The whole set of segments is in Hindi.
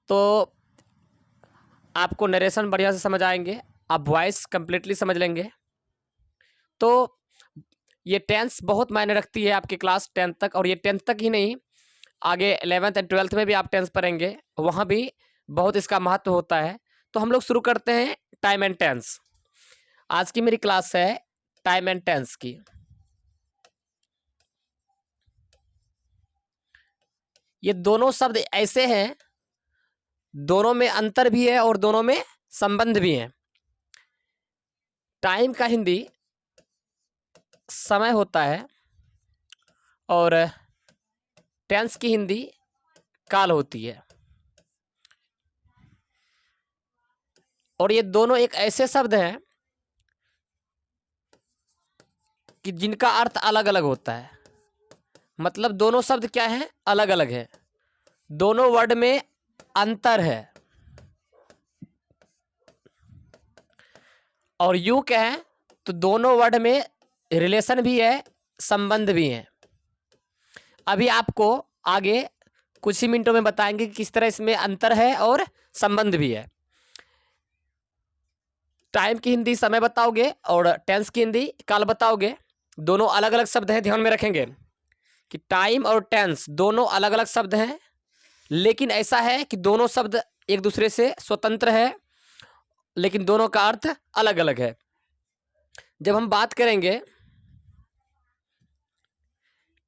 तो आपको नरेशन बढ़िया से समझ आएंगे, आप वॉइस कंप्लीटली समझ लेंगे। तो ये टेंस बहुत मायने रखती है आपकी क्लास 10 तक, और ये 10 तक ही नहीं, आगे 11th एंड 12th में भी आप टेंस पढ़ेंगे, वहाँ भी बहुत इसका महत्व होता है। तो हम लोग शुरू करते हैं टाइम एंड टेंस। आज की मेरी क्लास है टाइम एंड टेंस की। ये दोनों शब्द ऐसे हैं, दोनों में अंतर भी है और दोनों में संबंध भी है। टाइम का हिंदी समय होता है और टेंस की हिंदी काल होती है। और ये दोनों एक ऐसे शब्द हैं कि जिनका अर्थ अलग अलग होता है। मतलब दोनों शब्द क्या हैं, अलग अलग है, दोनों वर्ड में अंतर है। और यूं कहें तो दोनों वर्ड में रिलेशन भी है, संबंध भी है। अभी आपको आगे कुछ ही मिनटों में बताएंगे कि किस तरह इसमें अंतर है और संबंध भी है। टाइम की हिंदी समय बताओगे और टेंस की हिंदी काल बताओगे। दोनों अलग अलग शब्द हैं, ध्यान में रखेंगे कि टाइम और टेंस दोनों अलग अलग शब्द हैं, लेकिन ऐसा है कि दोनों शब्द एक दूसरे से स्वतंत्र है, लेकिन दोनों का अर्थ अलग अलग है। जब हम बात करेंगे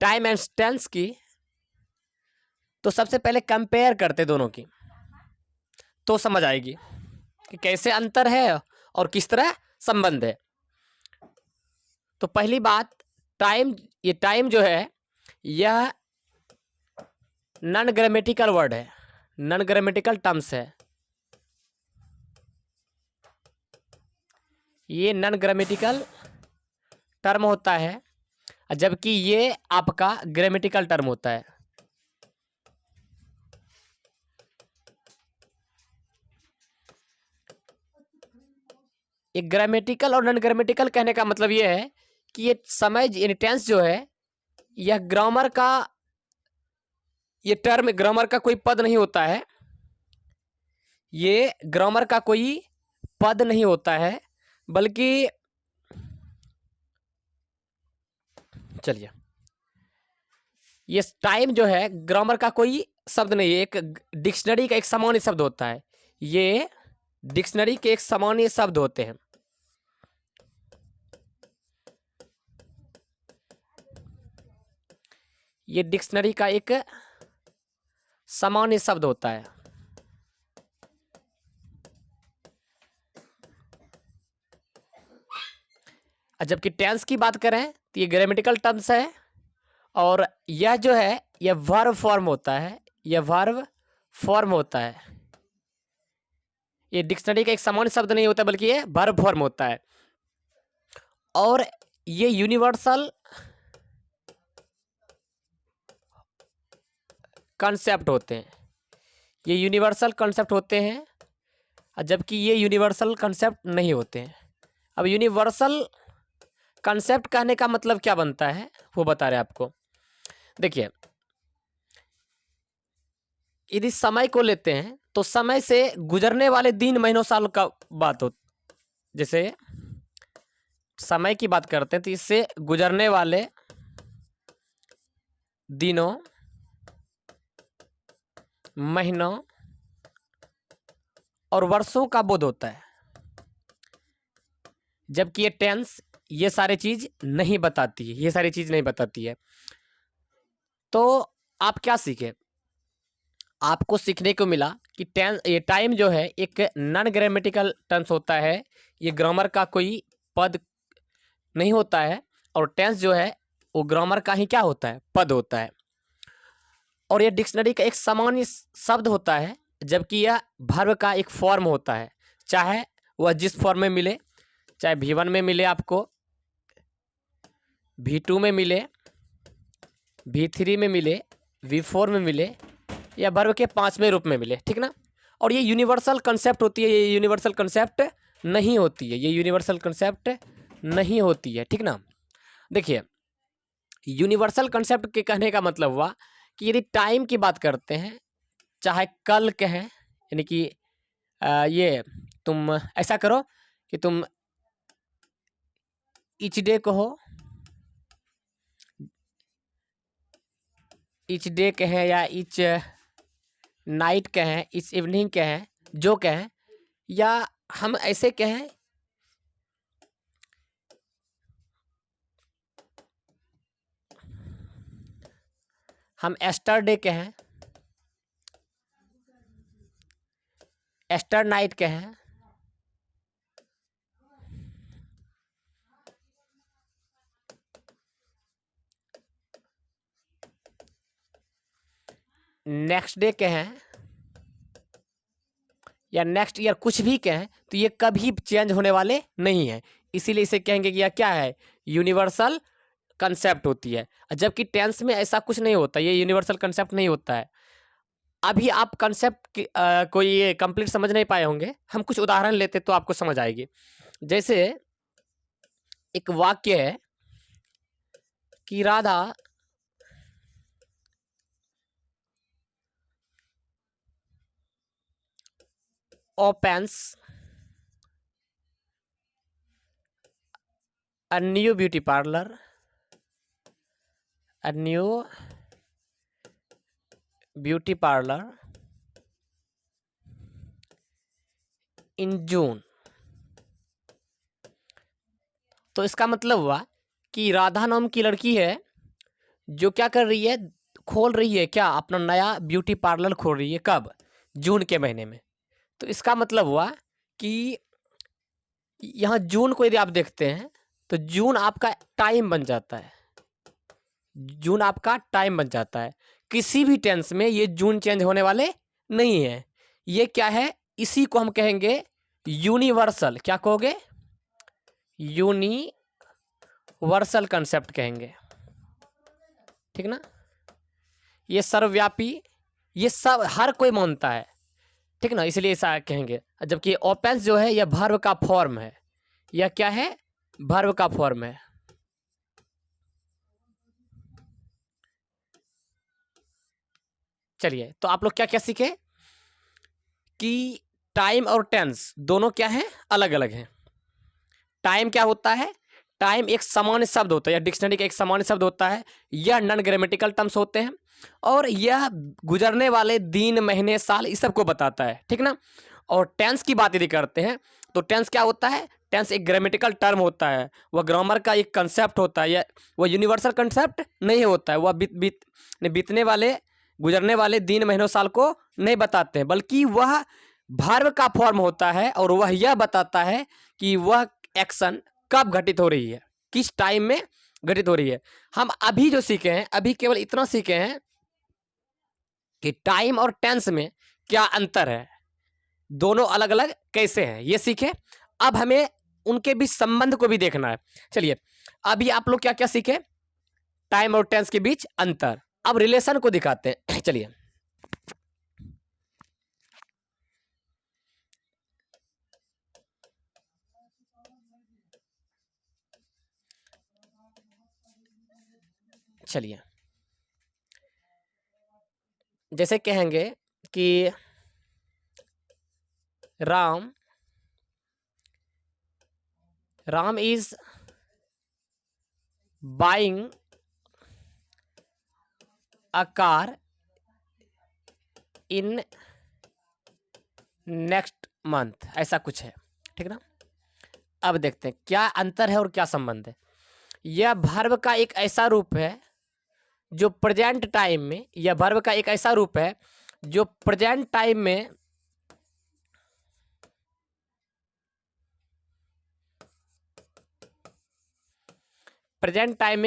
टाइम एंड टेंस की, तो सबसे पहले कंपेयर करते दोनों की, तो समझ आएगी कि कैसे अंतर है और किस तरह संबंध है। तो पहली बात, टाइम, ये टाइम जो है यह नॉन ग्रामेटिकल वर्ड है, नॉन ग्रामेटिकल टर्म्स है। ये नॉन ग्रामेटिकल टर्म होता है, जबकि ये आपका ग्रामेटिकल टर्म होता है। एक ग्रामेटिकल और नॉन ग्रामेटिकल कहने का मतलब ये है कि ये समय यानी टेंस जो है, यह ग्रामर का, ये टर्म ग्रामर का कोई पद नहीं होता है, ये ग्रामर का कोई पद नहीं होता है, बल्कि चलिए, ये टाइम जो है ग्रामर का कोई शब्द नहीं है, एक डिक्शनरी का एक सामान्य शब्द होता है। ये डिक्शनरी के एक सामान्य शब्द होते हैं। ये डिक्शनरी का एक सामान्य शब्द होता है। जबकि टेंस की बात करें तो ये ग्रामेटिकल टर्म्स है, और यह जो है यह वर्ब फॉर्म होता है, यह वर्ब फॉर्म होता है। ये डिक्शनरी का एक सामान्य शब्द नहीं होता, बल्कि ये वर्ब फॉर्म होता है। और ये यूनिवर्सल कॉन्सेप्ट होते हैं, ये यूनिवर्सल कॉन्सेप्ट होते हैं, जबकि ये यूनिवर्सल कॉन्सेप्ट नहीं होते हैं। अब यूनिवर्सल कॉन्सेप्ट कहने का मतलब क्या बनता है वो बता रहे आपको। देखिए, यदि समय को लेते हैं तो समय से गुजरने वाले दिन, महीनों, साल का बात हो, जैसे समय की बात करते हैं तो इससे गुजरने वाले दिनों, महीनों और वर्षों का बोध होता है। जबकि ये टेंस ये सारी चीज नहीं बताती है, ये सारी चीज नहीं बताती है। तो आप क्या सीखे, आपको सीखने को मिला कि ये टाइम जो है एक नॉन ग्रामेटिकल टर्म्स होता है, ये ग्रामर का कोई पद नहीं होता है, और टेंस जो है वो ग्रामर का ही क्या होता है, पद होता है। और ये डिक्शनरी का एक सामान्य शब्द होता है, जबकि यह वर्ब का एक फॉर्म होता है, चाहे वह जिस फॉर्म में मिले, चाहे V1 में मिले, आपको V2 में मिले, V3 में मिले, V4 में मिले, या वर्ब के 5वें रूप में मिले, ठीक ना। और ये यूनिवर्सल कंसेप्ट होती है, ये यूनिवर्सल कंसेप्ट नहीं होती है, ये यूनिवर्सल कंसेप्ट नहीं होती है, ठीक ना। देखिए, यूनिवर्सल कंसेप्ट के कहने का मतलब हुआ कि यदि टाइम की बात करते हैं, चाहे कल कहें यानी कि ये तुम ऐसा करो कि तुम ईच डे कहो, ईच डे कहें या ईच नाइट कहें, ईच इवनिंग कहें, जो कहें, या हम ऐसे कहें हम एस्टरडे कहें, एस्टर नाइट कहें, नेक्स्ट डे कहें या नेक्स्ट ईयर, कुछ भी कहें, तो ये कभी चेंज होने वाले नहीं है। इसीलिए इसे कहेंगे कि यह क्या है, यूनिवर्सल कंसेप्ट होती है। जबकि टेंस में ऐसा कुछ नहीं होता, ये यूनिवर्सल कंसेप्ट नहीं होता है। अभी आप कंसेप्ट को ये कंप्लीट समझ नहीं पाए होंगे, हम कुछ उदाहरण लेते तो आपको समझ आएगी। जैसे एक वाक्य है कि Radha opens a new beauty parlor, a new beauty parlor in June। तो इसका मतलब हुआ कि राधा नाम की लड़की है जो क्या कर रही है, खोल रही है क्या, अपना नया ब्यूटी पार्लर खोल रही है। कब, जून के महीने में। तो इसका मतलब हुआ कि यहाँ जून को यदि आप देखते हैं तो जून आपका टाइम बन जाता है, जून आपका टाइम बन जाता है। किसी भी टेंस में ये जून चेंज होने वाले नहीं है। ये क्या है, इसी को हम कहेंगे यूनिवर्सल, क्या कहोगे, यूनिवर्सल कंसेप्ट कहेंगे, ठीक ना। ये सर्वव्यापी, ये सब हर कोई मानता है, ठीक ना, इसलिए ऐसा कहेंगे। जबकि ओपेंस जो है यह वर्ब का फॉर्म है, यह क्या है, वर्ब का फॉर्म है। चलिए, तो आप लोग क्या क्या सीखे कि टाइम और टेंस दोनों क्या है, अलग अलग हैं। टाइम क्या होता है, टाइम एक सामान्य शब्द होता है, या डिक्शनरी का एक सामान्य शब्द होता है। यह नॉन ग्रामेटिकल टर्म्स होते हैं और यह गुजरने वाले दिन, महीने, साल, इस सब को बताता है, ठीक ना। और टेंस की बात यदि करते हैं तो टेंस क्या होता है, टेंस एक ग्रामेटिकल टर्म होता है, वह ग्रामर का एक कंसेप्ट होता है, वह यूनिवर्सल कंसेप्ट नहीं होता है। वह बीतने वाले, गुजरने वाले दिन, महीनों, साल को नहीं बताते हैं, बल्कि वह वर्ब का फॉर्म होता है और वह यह बताता है कि वह एक्शन कब घटित हो रही है, किस टाइम में घटित हो रही है। हम अभी जो सीखे हैं, अभी केवल इतना सीखे हैं कि टाइम और टेंस में क्या अंतर है, दोनों अलग अलग कैसे हैं, ये सीखे। अब हमें उनके बीच संबंध को भी देखना है। चलिए, अभी आप लोग क्या क्या सीखे, टाइम और टेंस के बीच अंतर। अब रिलेशन को दिखाते हैं। चलिए, चलिए जैसे कहेंगे कि Ram is buying a car in next month, ऐसा कुछ है, ठीक ना। अब देखते हैं क्या अंतर है और क्या संबंध है। यह वर्ब का एक ऐसा रूप है जो प्रेजेंट टाइम में, यह वर्ब का एक ऐसा रूप है जो प्रेजेंट टाइम में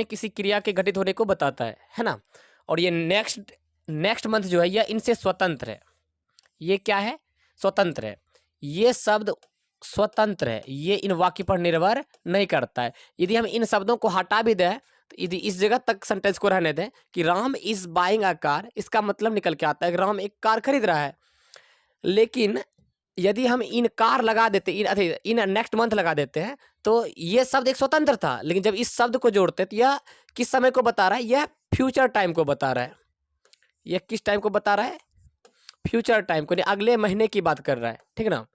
किसी क्रिया के घटित होने को बताता है ना। और ये नेक्स्ट मंथ जो है यह इनसे स्वतंत्र है। ये क्या है, स्वतंत्र है। ये शब्द स्वतंत्र है, ये इन वाक्य पर निर्भर नहीं करता है। यदि हम इन शब्दों को हटा भी दें तो यदि इस जगह तक सेंटेंस को रहने दें कि Ram is buying a car, इसका मतलब निकल के आता है कि राम एक कार खरीद रहा है। लेकिन यदि हम इन कार लगा देते, इन नेक्स्ट मंथ लगा देते हैं, तो ये शब्द एक स्वतंत्र था। लेकिन जब इस शब्द को जोड़ते तो यह किस समय को बता रहा है, यह फ्यूचर टाइम को बता रहा है। यह किस टाइम को बता रहा है, फ्यूचर टाइम को, नहीं अगले महीने की बात कर रहा है, ठीक ना।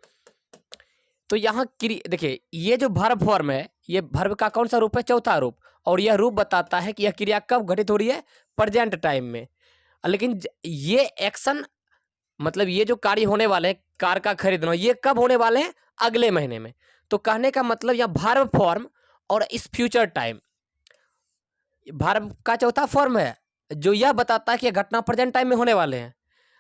तो यहाँ देखिए ये जो वर्ब फॉर्म है, ये वर्ब का कौन सा रूप है, चौथा रूप, और यह रूप बताता है कि यह क्रिया कब घटित हो रही है, प्रेजेंट टाइम में। लेकिन ये एक्शन मतलब ये जो कार्य होने वाले हैं, कार का खरीदना, ये कब होने वाले हैं, अगले महीने में। तो कहने का मतलब यह वर्ब फॉर्म और इस फ्यूचर टाइम, वर्ब का चौथा फॉर्म है जो यह बताता है कि यह घटना प्रेजेंट टाइम में होने वाले हैं,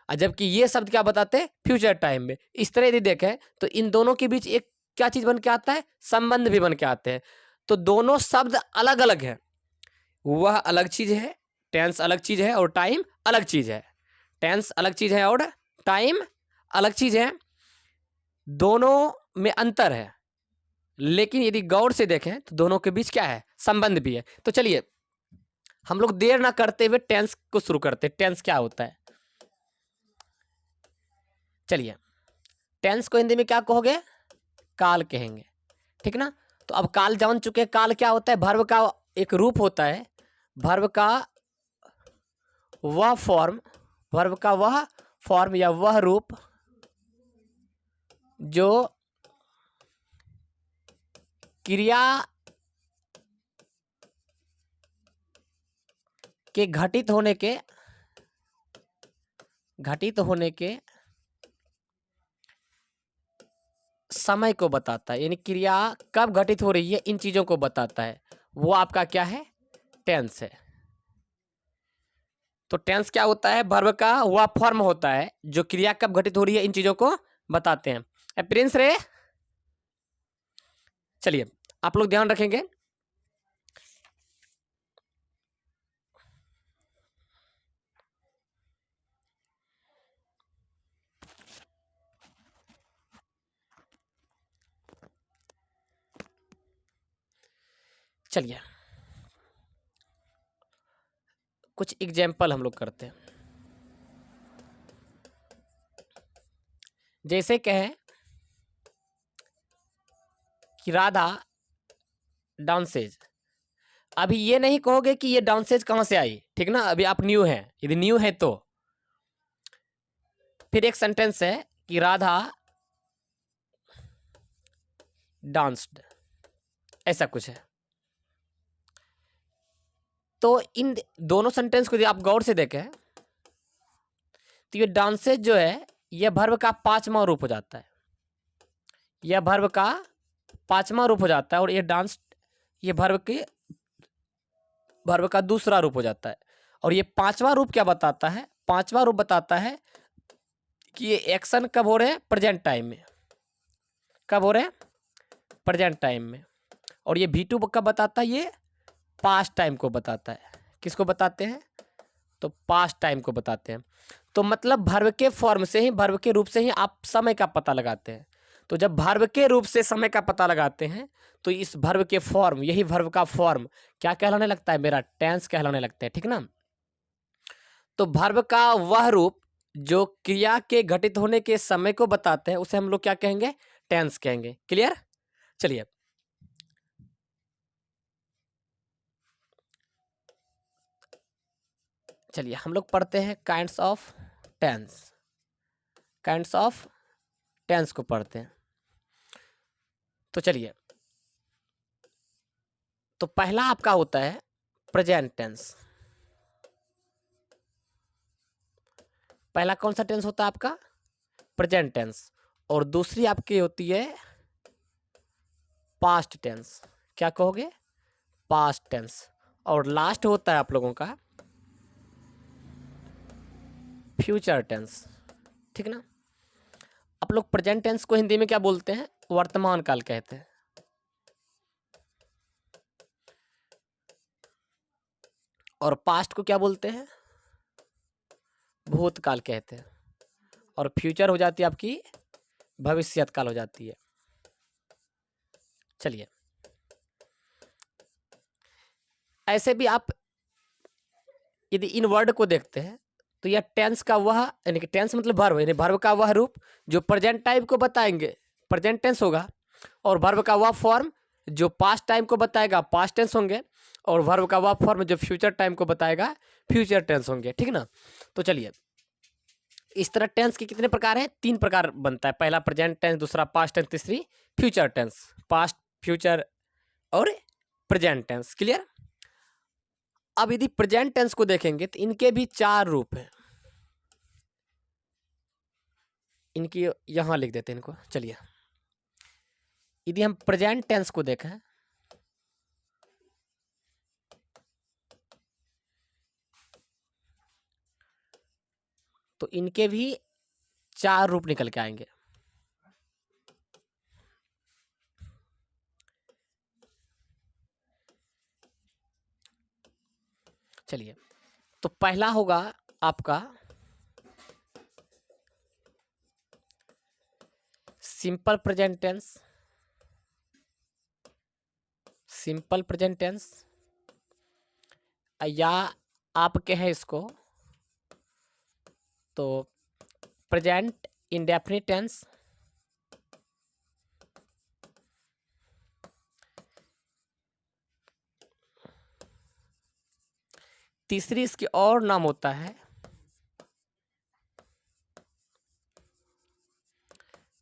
और जबकि ये शब्द क्या बताते हैं, फ्यूचर टाइम में। इस तरह यदि देखें तो इन दोनों के बीच एक क्या चीज बन के आता है, संबंध भी बन के आते हैं। तो दोनों शब्द अलग अलग हैं, वह अलग चीज है, टेंस अलग चीज है और टाइम अलग चीज है। टेंस अलग चीज है और टाइम अलग चीज है, दोनों में अंतर है। लेकिन यदि गौर से देखें तो दोनों के बीच क्या है, संबंध भी है। तो चलिए हम लोग देर ना करते हुए टेंस को शुरू करते हैं। टेंस क्या होता है, चलिए टेंस को हिंदी में क्या कहोगे, काल कहेंगे, ठीक ना। तो अब काल जान चुके हैं, काल क्या होता है, वर्ब का एक रूप होता है, वर्ब का वह फॉर्म, वर्ब का वह फॉर्म या वह रूप जो क्रिया के घटित होने के समय को बताता है, यानी क्रिया कब घटित हो रही है इन चीजों को बताता है, वो आपका क्या है, टेंस है। तो टेंस क्या होता है, वर्ब का वह फॉर्म होता है जो क्रिया कब घटित हो रही है इन चीजों को बताते हैं। प्रिंस रे, चलिए आप लोग ध्यान रखेंगे। चलिए कुछ एग्जाम्पल हम लोग करते हैं। जैसे कहें कि राधा डांसेज, अभी ये नहीं कहोगे कि ये डांसेज कहां से आई, ठीक ना, अभी आप न्यू हैं, यदि न्यू है तो। फिर एक सेंटेंस है कि राधा डांस्ड, ऐसा कुछ है। तो इन दोनों सेंटेंस को यदि आप गौर से देखें तो ये डांसेज जो है यह वर्ब का पांचवा रूप हो जाता है, यह वर्ब का पांचवा रूप हो जाता है, और ये डांस ये वर्ब का दूसरा रूप हो जाता है। और ये पांचवा रूप क्या बताता है, पांचवा रूप बताता है कि ये एक्शन कब हो रहे हैं, प्रेजेंट टाइम में, कब हो रहे हैं, प्रेजेंट टाइम में। और ये V2 कब बताता है, ये पास्ट टाइम को बताता है। किसको बताते हैं, तो पास्ट टाइम को बताते हैं। तो मतलब वर्ब के फॉर्म से ही, वर्ब के रूप से ही आप समय का पता लगाते हैं। तो जब वर्ब के रूप से समय का पता लगाते हैं तो इस वर्ब के फॉर्म, यही वर्ब का फॉर्म क्या कहलाने लगता है, मेरा टेंस कहलाने लगता है, ठीक ना। तो वर्ब का वह रूप जो क्रिया के घटित होने के समय को बताते हैं उसे हम लोग क्या कहेंगे, टेंस कहेंगे। क्लियर, चलिए चलिए हम लोग पढ़ते हैं kinds of tense, kinds of tense को पढ़ते हैं। तो चलिए, तो पहला आपका होता है प्रेजेंट टेंस। पहला कौन सा टेंस होता है आपका, प्रेजेंट टेंस। और दूसरी आपकी होती है पास्ट टेंस, क्या कहोगे, पास्ट टेंस। और लास्ट होता है आप लोगों का फ्यूचर टेंस, ठीक ना। आप लोग प्रेजेंट टेंस को हिंदी में क्या बोलते हैं, वर्तमान काल कहते हैं। और पास्ट को क्या बोलते हैं, भूतकाल कहते हैं। और फ्यूचर हो जाती है आपकी भविष्यत काल हो जाती है। चलिए ऐसे भी आप यदि इन वर्ड को देखते हैं तो यह टेंस का वह, यानी कि टेंस मतलब वर्ब, यानी वर्ब का वह रूप जो प्रेजेंट टाइम को बताएंगे, प्रेजेंट टेंस होगा। और वर्ब का वह फॉर्म जो पास्ट टाइम को बताएगा, पास्ट टेंस होंगे। और वर्ब का वह फॉर्म जो फ्यूचर टाइम को बताएगा, फ्यूचर टेंस होंगे, ठीक ना। तो चलिए इस तरह टेंस के कितने प्रकार हैं? 3 प्रकार बनता है। पहला प्रेजेंट टेंस, दूसरा पास्ट टेंस, तीसरी फ्यूचर टेंस। पास्ट, फ्यूचर और प्रेजेंट टेंस। क्लियर? अब यदि प्रेजेंट टेंस को देखेंगे तो इनके भी 4 रूप हैं। इनकी यहां लिख देते हैं इनको। चलिए, यदि हम प्रेजेंट टेंस को देखें तो इनके भी 4 रूप निकल के आएंगे। चलिए, तो पहला होगा आपका simple present tense. Simple present tense, या आप कहें इसको तो प्रेजेंट इंडेफिनिट टेंस। तीसरी इसकी और नाम होता है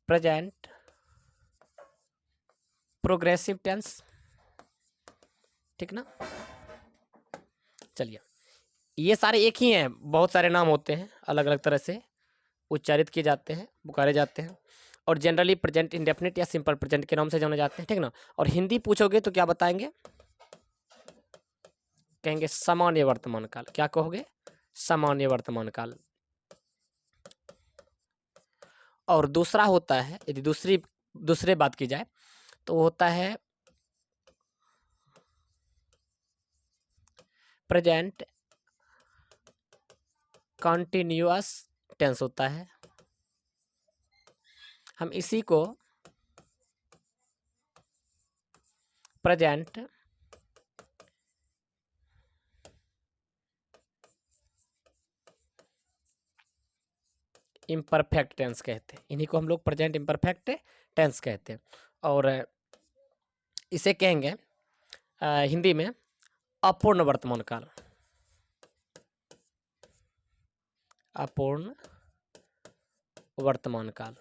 प्रेजेंट प्रोग्रेसिव टेंस। ठीक ना? चलिए, ये सारे एक ही हैं, बहुत सारे नाम होते हैं, अलग अलग तरह से उच्चारित किए जाते हैं, पुकारे जाते हैं, और जनरली प्रेजेंट इंडेफिनिट या सिंपल प्रेजेंट के नाम से जाने जाते हैं। ठीक ना? और हिंदी पूछोगे तो क्या बताएंगे? कहेंगे सामान्य वर्तमान काल। क्या कहोगे? सामान्य वर्तमान काल। और दूसरा होता है, यदि दूसरे बात की जाए तो होता है प्रेजेंट कॉन्टिन्यूअस टेंस होता है। हम इसी को प्रेजेंट इम्परफेक्ट टेंस कहते हैं। इन्हीं को हम लोग प्रेजेंट इम्परफेक्ट टेंस कहते हैं। और इसे कहेंगे हिंदी में अपूर्ण वर्तमान काल। अपूर्ण वर्तमान काल।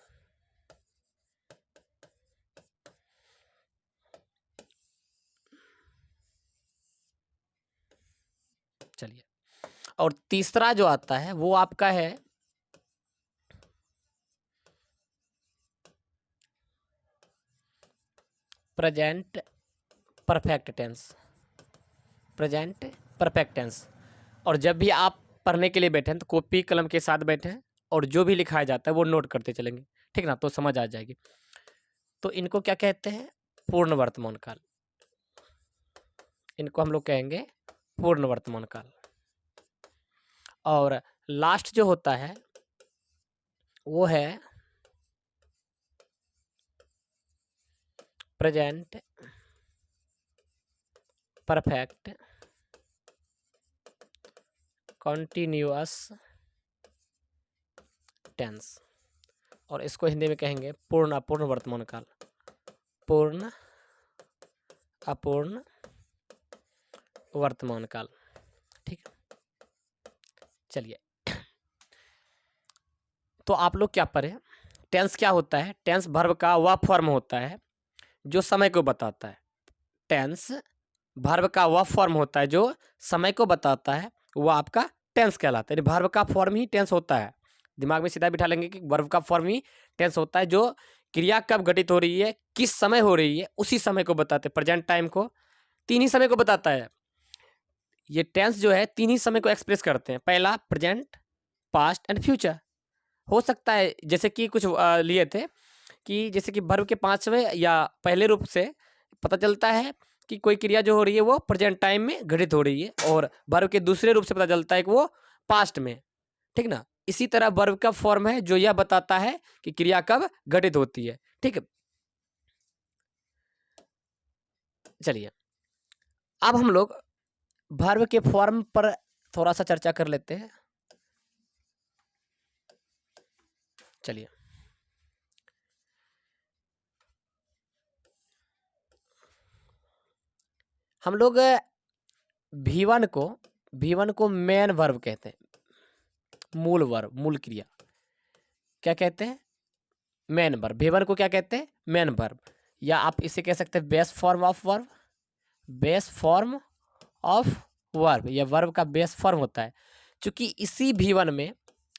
चलिए, और तीसरा जो आता है वो आपका है present perfect tense. Present perfect tense. और जब भी आप पढ़ने के लिए बैठें तो कॉपी कलम के साथ बैठें और जो भी लिखाया जाता है वो नोट करते चलेंगे। ठीक ना? तो समझ आ जाएगी। तो इनको क्या कहते हैं? पूर्ण वर्तमान काल। इनको हम लोग कहेंगे पूर्ण वर्तमान काल। और लास्ट जो होता है वो है प्रेजेंट परफेक्ट कॉन्टिन्यूअस टेंस। और इसको हिंदी में कहेंगे पूर्ण अपूर्ण वर्तमान काल। पूर्ण अपूर्ण वर्तमान काल। ठीक है? चलिए, तो आप लोग क्या पढ़े? टेंस क्या होता है? टेंस वर्ब का वह फॉर्म होता है जो समय को बताता है। टेंस वर्ब का वह फॉर्म होता है जो समय को बताता है, वो आपका टेंस कहलाता है। वर्ब का फॉर्म ही टेंस होता है। दिमाग में सीधा बिठा लेंगे कि वर्ब का फॉर्म ही टेंस होता है, जो क्रिया कब घटित हो रही है, किस समय हो रही है, उसी समय को बताते हैं। प्रेजेंट टाइम को 3 ही समय को बताता है। ये टेंस जो है 3 ही समय को एक्सप्रेस करते हैं। पहला प्रेजेंट, पास्ट एंड फ्यूचर। हो सकता है जैसे कि कुछ लिए थे कि जैसे कि वर्ब के 5वें या पहले रूप से पता चलता है कि कोई क्रिया जो हो रही है वो प्रेजेंट टाइम में घटित हो रही है, और वर्ब के दूसरे रूप से पता चलता है कि वो पास्ट में। ठीक ना? इसी तरह वर्ब का फॉर्म है जो यह बताता है कि क्रिया कब घटित होती है। ठीक है? चलिए, अब हम लोग वर्ब के फॉर्म पर थोड़ा सा चर्चा कर लेते हैं। चलिए, हम लोग V1 को मेन वर्ब कहते हैं। मूल वर्ब, मूल क्रिया। क्या कहते हैं, मेन वर्ब। V1 को क्या कहते हैं, मेन वर्ब, या आप इसे कह सकते हैं base form of verb. Base form of verb, या वर्ब का बेस फॉर्म होता है। क्योंकि इसी V1 में,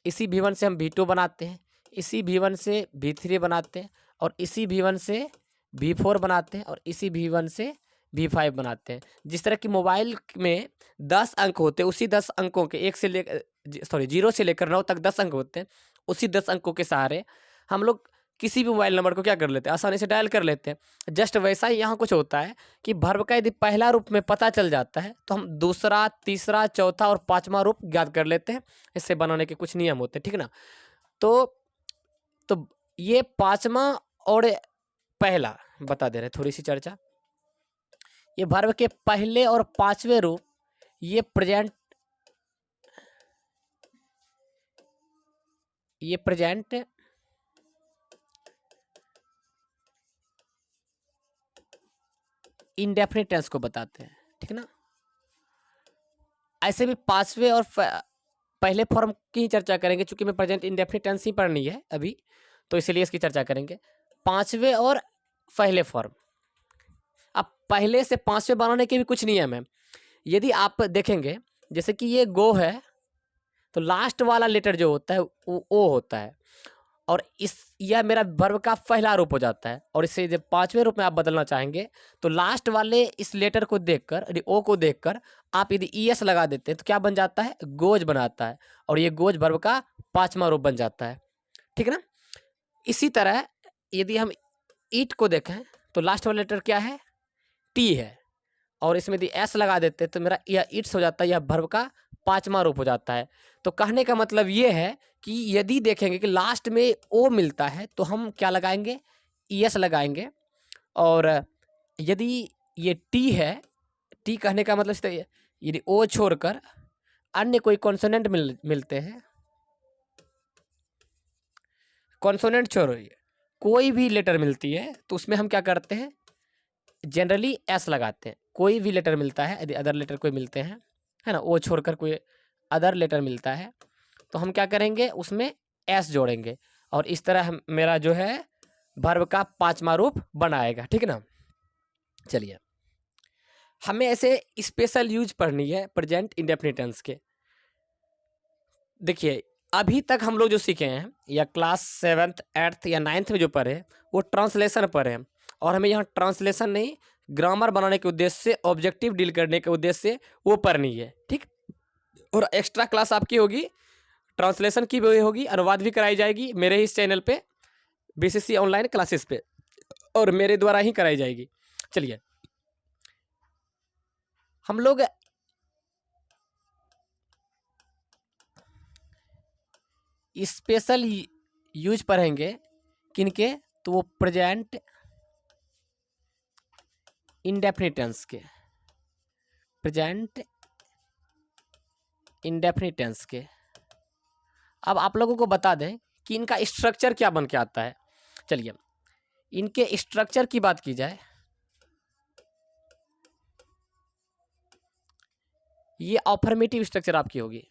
इसी V1 से हम V2 बनाते हैं, इसी V1 से V3 बनाते हैं, और इसी V1 से V4 बनाते हैं, और इसी V1 से V5 बनाते हैं। जिस तरह की मोबाइल में 10 अंक होते हैं, उसी 10 अंकों के 1 से लेकर 0 से लेकर 9 तक 10 अंक होते हैं, उसी 10 अंकों के सहारे हम लोग किसी भी मोबाइल नंबर को क्या कर लेते हैं, आसानी से डायल कर लेते हैं। जस्ट वैसा ही यहाँ कुछ होता है कि वर्ब का यदि पहला रूप में पता चल जाता है तो हम दूसरा, तीसरा, चौथा और पांचवा रूप ज्ञात कर लेते हैं। इससे बनाने के कुछ नियम होते हैं, ठीक ना। तो ये पांचवा और पहला बता दे रहे, थोड़ी सी चर्चा। ये वर्ब के पहले और पांचवें रूप ये प्रेजेंट इंडेफिनिट टेंस को बताते हैं, ठीक ना। ऐसे भी पांचवें और पहले फॉर्म की ही चर्चा करेंगे, क्योंकि मैं प्रेजेंट इंडेफिनिट टेंस ही पढ़नी है अभी, तो इसलिए इसकी चर्चा करेंगे। पांचवें और पहले फॉर्म, अब पहले से पांचवें बनाने के भी कुछ नियम है। यदि आप देखेंगे, जैसे कि ये गो है, तो लास्ट वाला लेटर जो होता है वो ओ होता है, और यह मेरा वर्ब का पहला रूप हो जाता है। और इसे जब पांचवें रूप में आप बदलना चाहेंगे तो लास्ट वाले इस लेटर को देखकर, यदि ओ को देखकर आप यदि ईएस लगा देते हैं तो क्या बन जाता है, गोज बनाता है, और ये गोज वर्ब का पांचवा रूप बन जाता है, ठीक ना। इसी तरह यदि हम ईट को देखें तो लास्ट वाला लेटर क्या है, टी है, और इसमें यदि एस लगा देते हैं तो मेरा यह ईट्स हो जाता है, यह वर्ब का पांचवा रूप हो जाता है। तो कहने का मतलब ये है कि यदि देखेंगे कि लास्ट में ओ मिलता है तो हम क्या लगाएंगे, ईएस लगाएंगे। और यदि ये टी है, टी कहने का मतलब यदि ओ छोड़कर अन्य कोई कॉन्सोनेंट मिलते हैं, कॉन्सोनेंट छोड़िए, कोई भी लेटर मिलती है तो उसमें हम क्या करते हैं, जनरली एस लगाते हैं। कोई भी लेटर मिलता है, यदि अदर लेटर कोई मिलते हैं, है ना, ओ छोड़कर कोई अदर लेटर मिलता है तो हम क्या करेंगे, उसमें एस जोड़ेंगे, और इस तरह मेरा जो है वर्ब का पांचवा रूप बनाएगा, ठीक ना। चलिए, हमें ऐसे स्पेशल यूज पढ़नी है प्रेजेंट इंडेफिनिट टेंस के। देखिए, अभी तक हम लोग जो सीखे हैं, या क्लास 7th 8th या 9th में जो पढ़े, वो ट्रांसलेशन पढ़े हैं, और हमें यहाँ ट्रांसलेशन नहीं, ग्रामर बनाने के उद्देश्य से, ऑब्जेक्टिव डील करने के उद्देश्य से वो पढ़नी है, ठीक। और एक्स्ट्रा क्लास आपकी होगी, ट्रांसलेशन की भी होगी, अनुवाद भी कराई जाएगी मेरे ही इस चैनल पे, बीसीसी ऑनलाइन क्लासेस पे, और मेरे द्वारा ही कराई जाएगी। चलिए, हम लोग स्पेशल यूज पढ़ेंगे किनके, तो वो प्रेजेंट इंडेफिनिट टेंस के, प्रेजेंट इंडेफिनिट टेंस के। अब आप लोगों को बता दें कि इनका स्ट्रक्चर क्या बन के आता है। चलिए, इनके स्ट्रक्चर की बात की जाए, ये अफर्मेटिव स्ट्रक्चर आपकी होगी।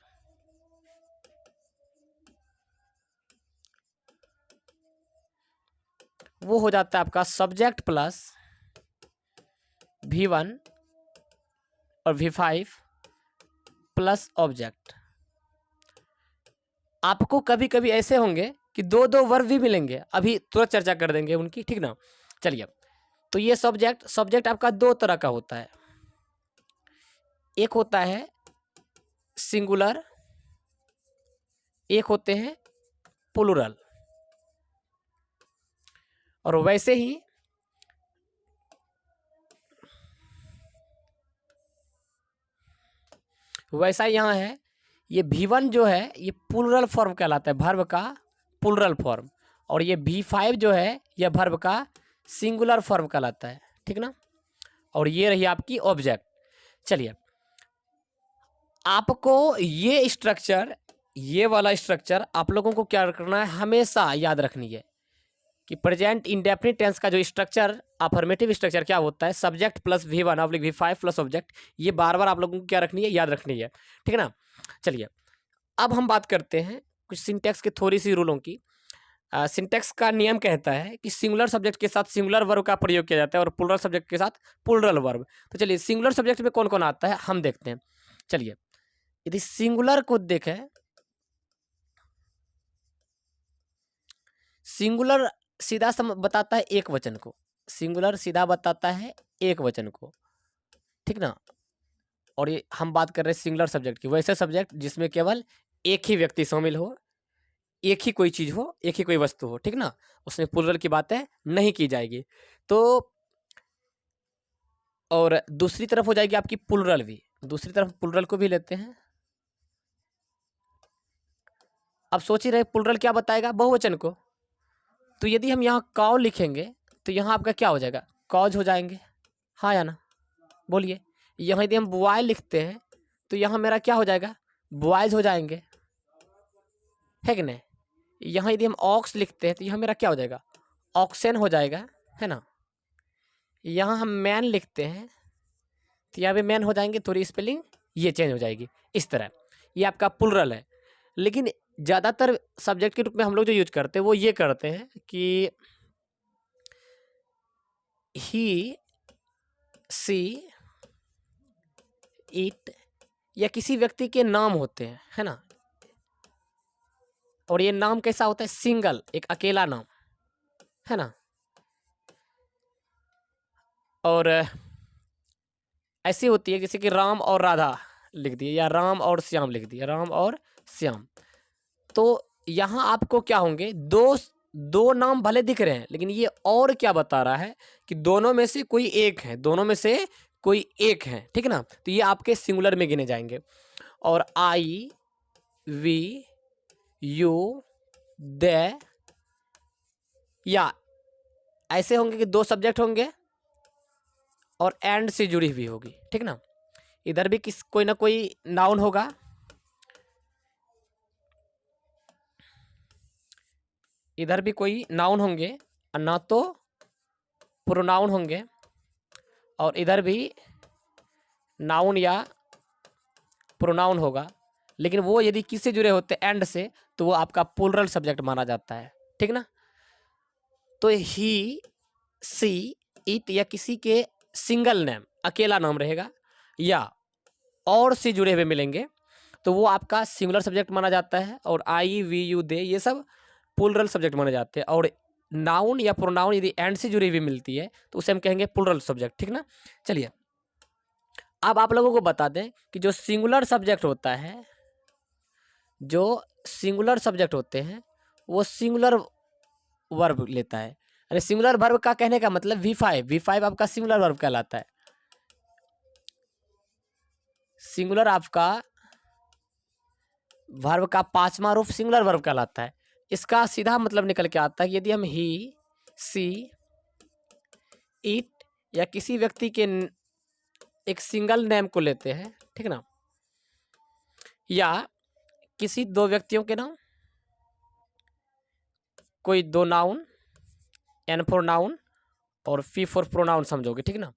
वो हो जाता है आपका सब्जेक्ट प्लस V1 और V5 प्लस ऑब्जेक्ट। आपको कभी कभी ऐसे होंगे कि दो दो वर्ब भी मिलेंगे, अभी तुरंत चर्चा कर देंगे उनकी, ठीक ना। चलिए, तो ये सब्जेक्ट आपका दो तरह का होता है, एक होता है सिंगुलर, एक होते हैं प्लूरल। और वैसे ही वैसा यहाँ है, ये V1 जो है ये प्लूरल फॉर्म कहलाता है, वर्ब का प्लूरल फॉर्म, और ये V5 जो है यह वर्ब का सिंगुलर फॉर्म कहलाता है, ठीक ना। और ये रही आपकी ऑब्जेक्ट। चलिए, आपको ये स्ट्रक्चर, ये वाला स्ट्रक्चर आप लोगों को क्या करना है, हमेशा याद रखनी है कि प्रेजेंट इंडेफिनिट टेंस का जो स्ट्रक्चर, अफर्मेटिव स्ट्रक्चर क्या होता है, subject plus V1 oblique V5 plus object, ये बार बार आप लोगों को क्या रखनी है, याद रखनी है, ठीक है ना। चलिए, अब हम बात करते हैं कुछ सिंटैक्स के थोड़ी सी रूलों की। सिंटैक्स का नियम कहता है कि सिंगुलर सब्जेक्ट के साथ सिंगुलर वर्ब का प्रयोग किया जाता है और प्लूरल सब्जेक्ट के साथ प्लूरल वर्ब। तो चलिए सिंगुलर सब्जेक्ट में कौन कौन आता है हम देखते हैं। चलिए यदि सिंगुलर को देखें, सिंगुलर सीधा बताता है एक वचन को, सिंगुलर सीधा बताता है एक वचन को, ठीक ना। और ये हम बात कर रहे हैं सिंगुलर सब्जेक्ट की, वैसे सब्जेक्ट जिसमें केवल एक ही व्यक्ति शामिल हो, एक ही कोई चीज हो, एक ही कोई वस्तु हो, ठीक ना, उसमें प्लूरल की बातें नहीं की जाएगी। तो और दूसरी तरफ हो जाएगी आपकी प्लूरल भी, दूसरी तरफ प्लूरल को भी लेते हैं। अब सोच ही रहे प्लूरल क्या बताएगा, बहुवचन को। तो यदि हम यहाँ काउ लिखेंगे तो यहाँ आपका क्या हो जाएगा, कॉज हो जाएंगे, हाँ या ना, बोलिए। यहाँ यदि हम बॉय लिखते हैं तो यहाँ मेरा क्या हो जाएगा, बॉयज हो जाएंगे, है कि नहीं। यहाँ यदि हम ऑक्स लिखते हैं तो यहाँ मेरा क्या हो जाएगा, ऑक्सन हो जाएगा, है ना। यहाँ हम मैन लिखते हैं तो यहाँ पे मैन हो जाएंगे, थोड़ी स्पेलिंग ये चेंज हो जाएगी, इस तरह। ये आपका प्लूरल है। लेकिन ज़्यादातर सब्जेक्ट के रूप में हम लोग जो यूज करते हैं वो ये करते हैं कि ही, सी, इट, या किसी व्यक्ति के नाम होते हैं, है ना। और ये नाम कैसा होता है, सिंगल, एक अकेला नाम, है ना। और ऐसी होती है जैसे कि राम और राधा लिख दिए, या राम और श्याम लिख दिया, राम और श्याम। तो यहाँ आपको क्या होंगे, दो नाम भले दिख रहे हैं लेकिन ये और क्या बता रहा है कि दोनों में से कोई एक है, दोनों में से कोई एक है, ठीक ना। तो ये आपके सिंगुलर में गिने जाएंगे। और आई, वी, यू, दे, या ऐसे होंगे कि दो सब्जेक्ट होंगे और एंड से जुड़ी हुई होगी, ठीक ना। इधर भी कोई ना कोई नाउन होगा, इधर भी कोई नाउन होंगे और ना तो प्रोनाउन होंगे, और इधर भी नाउन या प्रोनाउन होगा। लेकिन वो यदि किससे जुड़े होते एंड से तो वो आपका प्लूरल सब्जेक्ट माना जाता है, ठीक ना। तो ही, सी, इट, या किसी के सिंगल नेम, अकेला नाम रहेगा, या और से जुड़े हुए मिलेंगे तो वो आपका सिंगुलर सब्जेक्ट माना जाता है। और आई, वी, यू, दे, ये सब प्लूरल सब्जेक्ट माने जाते हैं। और नाउन या प्रोनाउन यदि एंड से जुड़ी हुई मिलती है तो उसे हम कहेंगे प्लूरल सब्जेक्ट, ठीक ना। चलिए अब आप लोगों को बता दें कि जो सिंगुलर सब्जेक्ट होता है, जो सिंगुलर सब्जेक्ट होते हैं वो सिंगुलर वर्ब लेता है। अरे सिंगुलर वर्ब का कहने का मतलब V5 आपका सिंगुलर वर्ब कहलाता है। सिंगुलर आपका वर्ब का पांचवा रूप सिंगुलर वर्ब कहलाता है। इसका सीधा मतलब निकल के आता है कि यदि हम ही, सी, इट, या किसी व्यक्ति के एक सिंगल नेम को लेते हैं, ठीक ना, या किसी दो व्यक्तियों के नाम, कोई दो नाउन, एन फॉर नाउन और पी फॉर प्रोनाउन समझोगे, ठीक ना।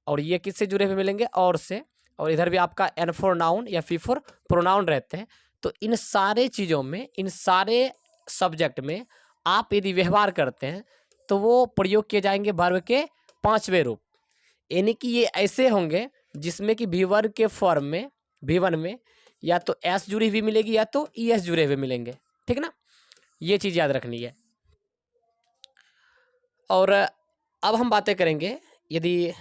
और ये किससे जुड़े हुए मिलेंगे, और से। और इधर भी आपका एन फॉर नाउन या पी फॉर प्रोनाउन रहते हैं। तो इन सारे चीज़ों में, इन सारे सब्जेक्ट में आप यदि व्यवहार करते हैं तो वो प्रयोग किए जाएंगे वर्ब के पांचवें रूप। यानी कि ये ऐसे होंगे जिसमें कि V1 के फॉर्म में, V1 में या तो एस जुड़ी हुई मिलेगी या तो ES जुड़े हुए मिलेंगे, ठीक ना। ये चीज़ याद रखनी है। और अब हम बातें करेंगे यदि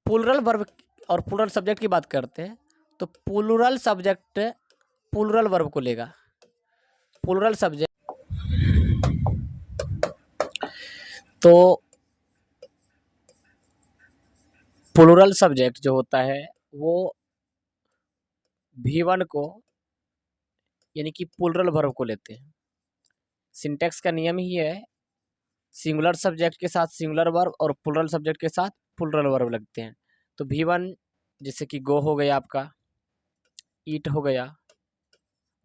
प्लूरल वर्ब और प्लूरल सब्जेक्ट की बात करते हैं तो प्लूरल सब्जेक्ट प्लूरल वर्ब को लेगा। प्लूरल सब्जेक्ट तो प्लूरल सब्जेक्ट जो होता है वो V1 को यानी कि प्लूरल वर्ब को लेते हैं। सिंटैक्स का नियम ही है, सिंगुलर सब्जेक्ट के साथ सिंगुलर वर्ब और प्लूरल सब्जेक्ट के साथ प्लूरल वर्ब लगते हैं। तो V1 जैसे कि गो हो गया, आपका ईट हो गया,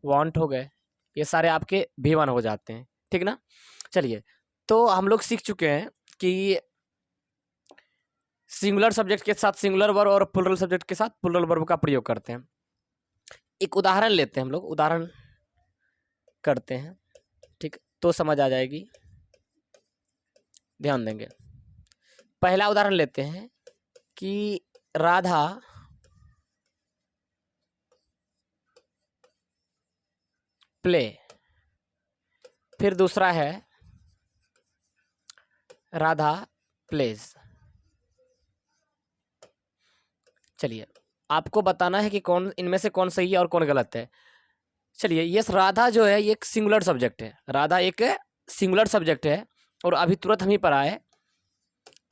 वांट हो गए, ये सारे आपके V1 हो जाते हैं, ठीक ना। चलिए तो हम लोग सीख चुके हैं कि सिंगुलर सब्जेक्ट के साथ सिंगुलर वर्ब और प्लूरल सब्जेक्ट के साथ प्लूरल वर्ब का प्रयोग करते हैं। एक उदाहरण लेते हैं हम लोग। उदाहरण करते हैं, ठीक, तो समझ आ जाएगी। ध्यान देंगे। पहला उदाहरण लेते हैं कि राधा प्ले, फिर दूसरा है राधा प्लेज। चलिए, आपको बताना है कि कौन इनमें से कौन सही है और कौन गलत है। चलिए, ये राधा जो है ये एक सिंगुलर सब्जेक्ट है। राधा एक सिंगुलर सब्जेक्ट है और अभी तुरंत हम ही पढ़ा है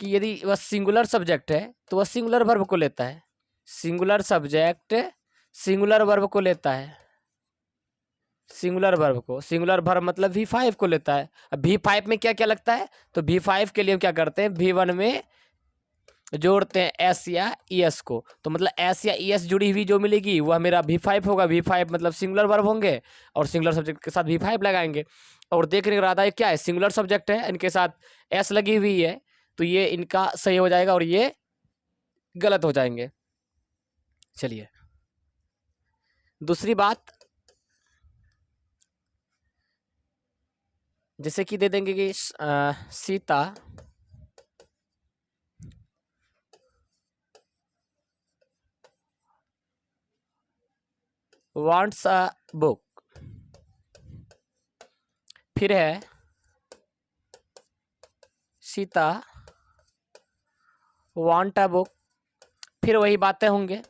कि यदि वह सिंगुलर सब्जेक्ट है तो वह सिंगुलर वर्ब को लेता है। सिंगुलर सब्जेक्ट सिंगुलर वर्ब को लेता है। सिंगुलर वर्ब को, सिंगुलर वर्ब मतलब V5 को लेता है। अब V5 में क्या क्या लगता है, तो V5 के लिए हम क्या करते हैं, V1 में जोड़ते हैं S या ES को। तो मतलब S या ES जुड़ी हुई जो मिलेगी वह मेरा V5 होगा। V5 मतलब सिंगुलर वर्ब होंगे और सिंगुलर सब्जेक्ट के साथ V5 लगाएंगे। और देख रहे राधा ये क्या है, सिंगुलर सब्जेक्ट है, इनके साथ S लगी हुई है, तो ये इनका सही हो जाएगा और ये गलत हो जाएंगे। चलिए, दूसरी बात, जैसे कि दे देंगे कि सीता wants a book, फिर है सीता want a book, फिर वही बातें होंगे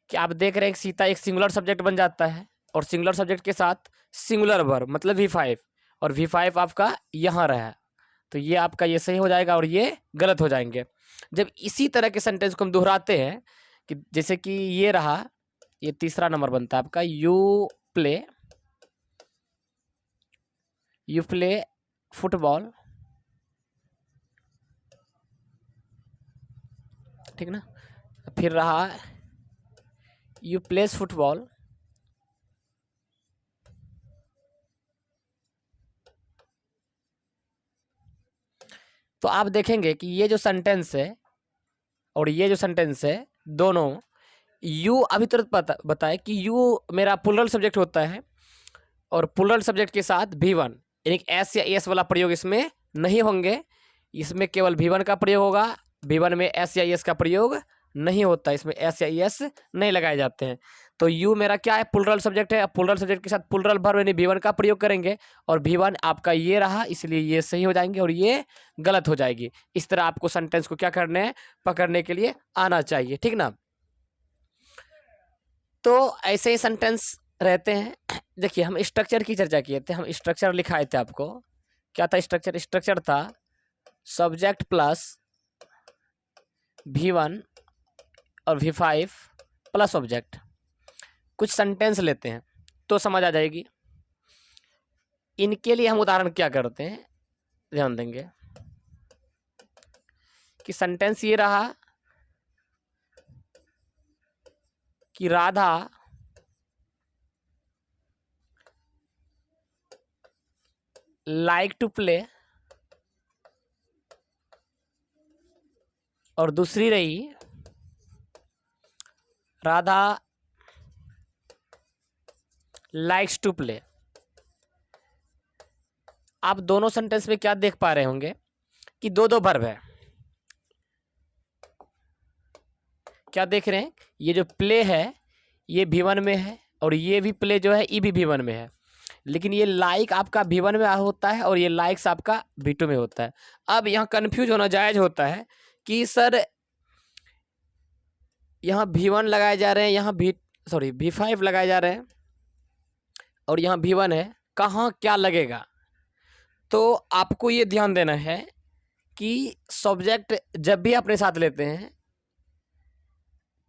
कि आप देख रहे हैं कि सीता एक सिंगुलर सब्जेक्ट बन जाता है और सिंगुलर सब्जेक्ट के साथ सिंगुलर वर्ब मतलब V5, और V5 आपका यहाँ रहा, तो ये आपका ये सही हो जाएगा और ये गलत हो जाएंगे। जब इसी तरह के सेंटेंस को हम दोहराते हैं कि जैसे कि ये रहा, ये तीसरा नंबर बनता है आपका, यू प्ले फुटबॉल, ठीक ना, फिर रहा यू प्लेस फुटबॉल, तो आप देखेंगे कि ये जो सेंटेंस है और ये जो सेंटेंस है दोनों, यू अभी तुरंत बताए कि यू मेरा प्लूरल सब्जेक्ट होता है और प्लूरल सब्जेक्ट के साथ V1 यानी S या ES वाला प्रयोग इसमें नहीं होंगे। इसमें केवल V1 का प्रयोग होगा। V1 में S या ES का प्रयोग नहीं होता, इसमें S या ES नहीं लगाए जाते हैं। तो यू मेरा क्या है, प्लूरल सब्जेक्ट है। प्लूरल सब्जेक्ट के साथ प्लूरल वर्ब यानी V1 का प्रयोग करेंगे और V1 आपका ये रहा, इसलिए ये सही हो जाएंगे और ये गलत हो जाएगी। इस तरह आपको सेंटेंस को क्या करना है, पकड़ने के लिए आना चाहिए, ठीक ना। तो ऐसे ही सेंटेंस रहते हैं। देखिए, हम स्ट्रक्चर की चर्चा किए थे, हम स्ट्रक्चर लिखाए थे आपको। क्या था स्ट्रक्चर? स्ट्रक्चर था सब्जेक्ट प्लस V1 और V5 प्लस ऑब्जेक्ट। कुछ सेंटेंस लेते हैं तो समझ आ जाएगी। इनके लिए हम उदाहरण क्या करते हैं, ध्यान देंगे कि सेंटेंस ये रहा कि राधा लाइक टू प्ले, और दूसरी रही राधा लाइक्स टू प्ले। आप दोनों सेंटेंस में क्या देख पा रहे होंगे कि दो दो वर्ब है। क्या देख रहे हैं, ये जो प्ले है ये V1 में है और ये भी प्ले जो है ये भी V1 में है, लेकिन ये लाइक आपका V1 में होता है और ये लाइक्स आपका V2 में होता है। अब यहाँ कन्फ्यूज होना जायज होता है कि सर यहाँ V1 लगाए जा रहे हैं, यहाँ V5 लगाए जा रहे हैं और यहाँ V1 है, कहाँ क्या लगेगा। तो आपको ये ध्यान देना है कि सब्जेक्ट जब भी अपने साथ लेते हैं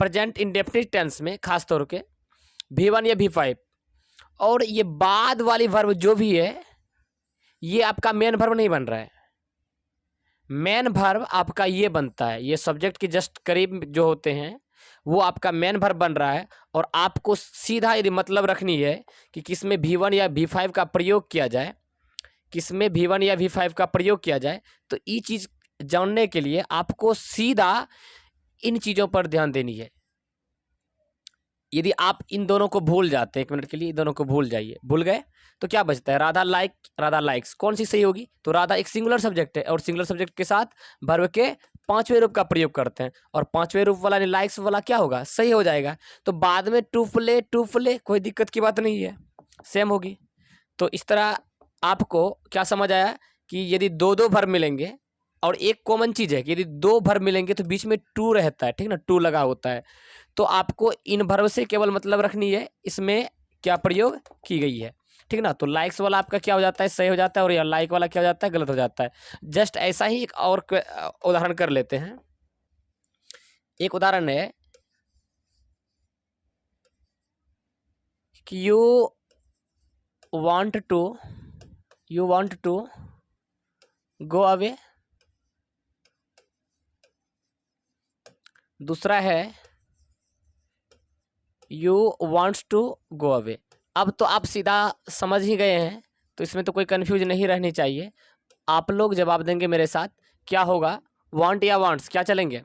प्रेजेंट इंडेफिनिट टेंस में, खास तौर के V1 या V5, और ये बाद वाली वर्ब जो भी है ये आपका मेन वर्ब नहीं बन रहा है। मेन वर्ब आपका ये बनता है, ये सब्जेक्ट के जस्ट करीब जो होते हैं वो आपका मेन वर्ब बन रहा है। और आपको सीधा यदि मतलब रखनी है कि किसमें V1 या V5 का प्रयोग किया जाए, किसमें V1 या V5 का प्रयोग किया जाए, तो ये चीज़ जानने के लिए आपको सीधा इन चीज़ों पर ध्यान देनी है। यदि आप इन दोनों को भूल जाते हैं, 1 मिनट के लिए इन दोनों को भूल जाइए, भूल गए तो क्या बचता है, राधा लाइक, राधा लाइक्स, कौन सी सही होगी? तो राधा एक सिंगुलर सब्जेक्ट है और सिंगुलर सब्जेक्ट के साथ वर्ब के 5वें रूप का प्रयोग करते हैं, और 5वें रूप वाला लाइक्स वाला क्या होगा, सही हो जाएगा। तो बाद में टू फले कोई दिक्कत की बात नहीं है, सेम होगी। तो इस तरह आपको क्या समझ आया कि यदि दो दो वर्ब मिलेंगे, और एक कॉमन चीज है कि यदि दो वर्ब मिलेंगे तो बीच में टू रहता है, ठीक ना, टू लगा होता है, तो आपको इन वर्ब से केवल मतलब रखनी है इसमें क्या प्रयोग की गई है, ठीक ना। तो लाइक्स वाला आपका क्या हो जाता है, सही हो जाता है, और यह लाइक वाला क्या हो जाता है, गलत हो जाता है। जस्ट ऐसा ही एक और उदाहरण कर लेते हैं। एक उदाहरण है कि want you want to go away, दूसरा है you wants to go away. अब तो आप सीधा समझ ही गए हैं, तो इसमें तो कोई कंफ्यूज नहीं रहनी चाहिए। आप लोग जवाब देंगे मेरे साथ, क्या होगा, वांट या वांट्स, क्या चलेंगे?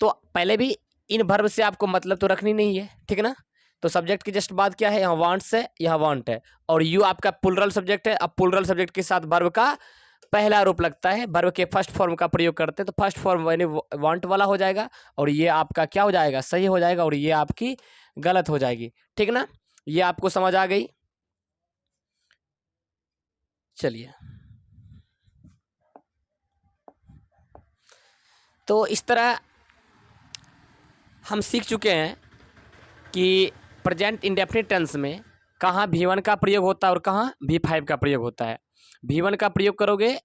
तो पहले भी इन वर्ब से आपको मतलब तो रखनी नहीं है, ठीक है ना। तो सब्जेक्ट की जस्ट बात क्या है, यहाँ वांट्स है, यहाँ वांट है, और यू आपका प्लुरल सब्जेक्ट है। अब प्लुरल सब्जेक्ट के साथ वर्ब का पहला रूप लगता है, वर्ब के फर्स्ट फॉर्म का प्रयोग करते हैं, तो फर्स्ट फॉर्म यानी वांट वाला हो जाएगा, और ये आपका क्या हो जाएगा, सही हो जाएगा, और ये आपकी गलत हो जाएगी, ठीक ना। ये आपको समझ आ गई। चलिए, तो इस तरह हम सीख चुके हैं कि प्रेजेंट इंडेफिनिट टेंस में कहाँ V1 का प्रयोग होता है और कहाँ V5 का प्रयोग होता है। V1 का प्रयोग करोगे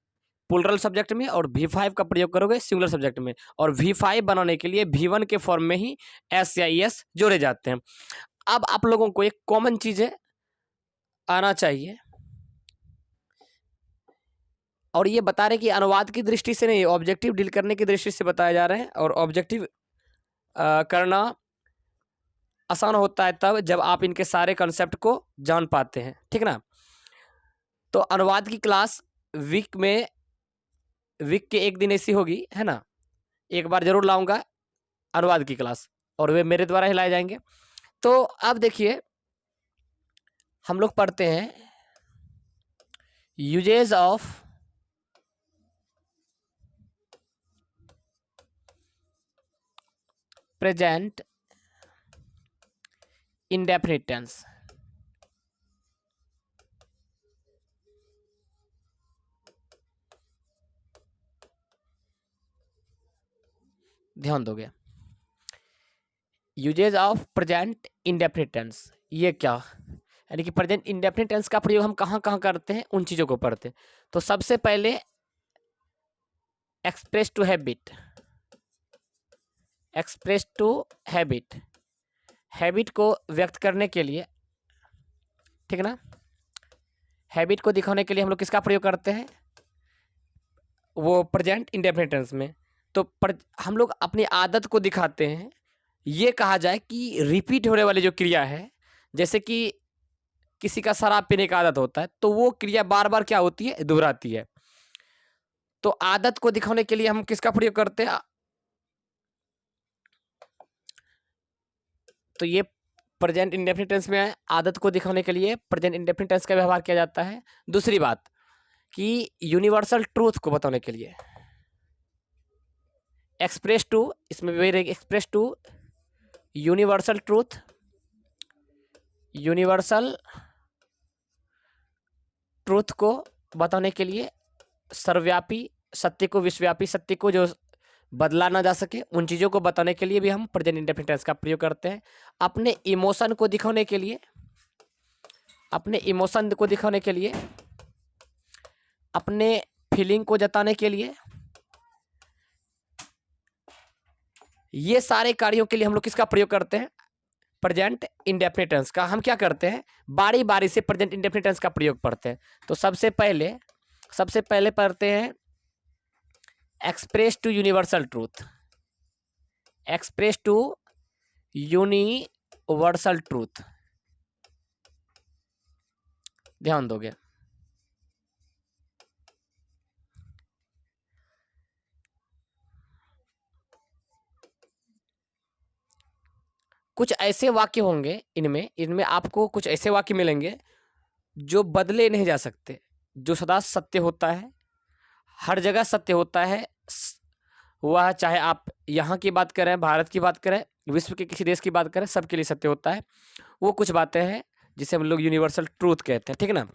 प्लुरल सब्जेक्ट में, और V5 का प्रयोग करोगे सिंगुलर सब्जेक्ट में, और V5 बनाने के लिए V1 के फॉर्म में ही S या ES जोड़े जाते हैं। अब आप लोगों को एक कॉमन चीज़ है आना चाहिए, और ये बता रहे कि अनुवाद की दृष्टि से नहीं, ऑब्जेक्टिव डील करने की दृष्टि से बताया जा रहे हैं, और ऑब्जेक्टिव करना आसान होता है तब जब आप इनके सारे कंसेप्ट को जान पाते हैं, ठीक ना। तो अनुवाद की क्लास वीक के एक दिन ऐसी होगी, है ना, एक बार जरूर लाऊंगा अनुवाद की क्लास, और वे मेरे द्वारा ही लाए जाएंगे। तो अब देखिए, हम लोग पढ़ते हैं usages of present indefinite tense. ध्यान दोगे, usages of present indefinite tense, ये क्या, यानी कि प्रेजेंट इंडेफिनिट टेंस का प्रयोग हम कहाँ कहाँ करते हैं, उन चीज़ों को पढ़ते हैं। तो सबसे पहले express to habit, express to habit, habit को व्यक्त करने के लिए, ठीक ना, हैबिट को दिखाने के लिए हम लोग किसका प्रयोग करते हैं, वो प्रेजेंट इंडेफिनिट टेंस में। तो हम लोग अपनी आदत को दिखाते हैं, ये कहा जाए कि रिपीट होने वाली जो क्रिया है, जैसे कि किसी का शराब पीने का आदत होता है, तो वो क्रिया बार बार क्या होती है, दोहराती है। तो आदत को दिखाने के लिए हम किसका प्रयोग करते हैं, तो ये प्रेजेंट इंडेफिनिट टेंस में आदत को दिखाने के लिए प्रेजेंट इंडेफिनिट टेंस का व्यवहार किया जाता है। दूसरी बात कि यूनिवर्सल ट्रूथ को बताने के लिए एक्सप्रेस टू, इसमें भी रहेगी express to universal truth, universal truth को बताने के लिए सर्वव्यापी सत्य को, विश्वव्यापी सत्य को जो बदला ना जा सके, उन चीज़ों को बताने के लिए भी हम प्रेजेंट इंडेफिनिट टेंस का प्रयोग करते हैं। अपने इमोशन को दिखाने के लिए, अपने इमोशन को दिखाने के लिए, अपने फीलिंग को जताने के लिए, ये सारे कार्यों के लिए हम लोग किसका प्रयोग करते हैं, प्रेजेंट इंडेफिनिट टेंस का। हम क्या करते हैं, बारी बारी से प्रेजेंट इंडेफिनिट टेंस का प्रयोग पढ़ते हैं। तो सबसे पहले पढ़ते हैं express to universal truth, express to universal truth, ध्यान दोगे। कुछ ऐसे वाक्य होंगे इनमें इनमें आपको कुछ ऐसे वाक्य मिलेंगे जो बदले नहीं जा सकते, जो सदा सत्य होता है, हर जगह सत्य होता है। वह चाहे आप यहाँ की बात करें, भारत की बात करें, विश्व के किसी देश की बात करें, सबके लिए सत्य होता है। वो कुछ बातें हैं जिसे हम लोग यूनिवर्सल ट्रूथ कहते हैं, ठीक है ना।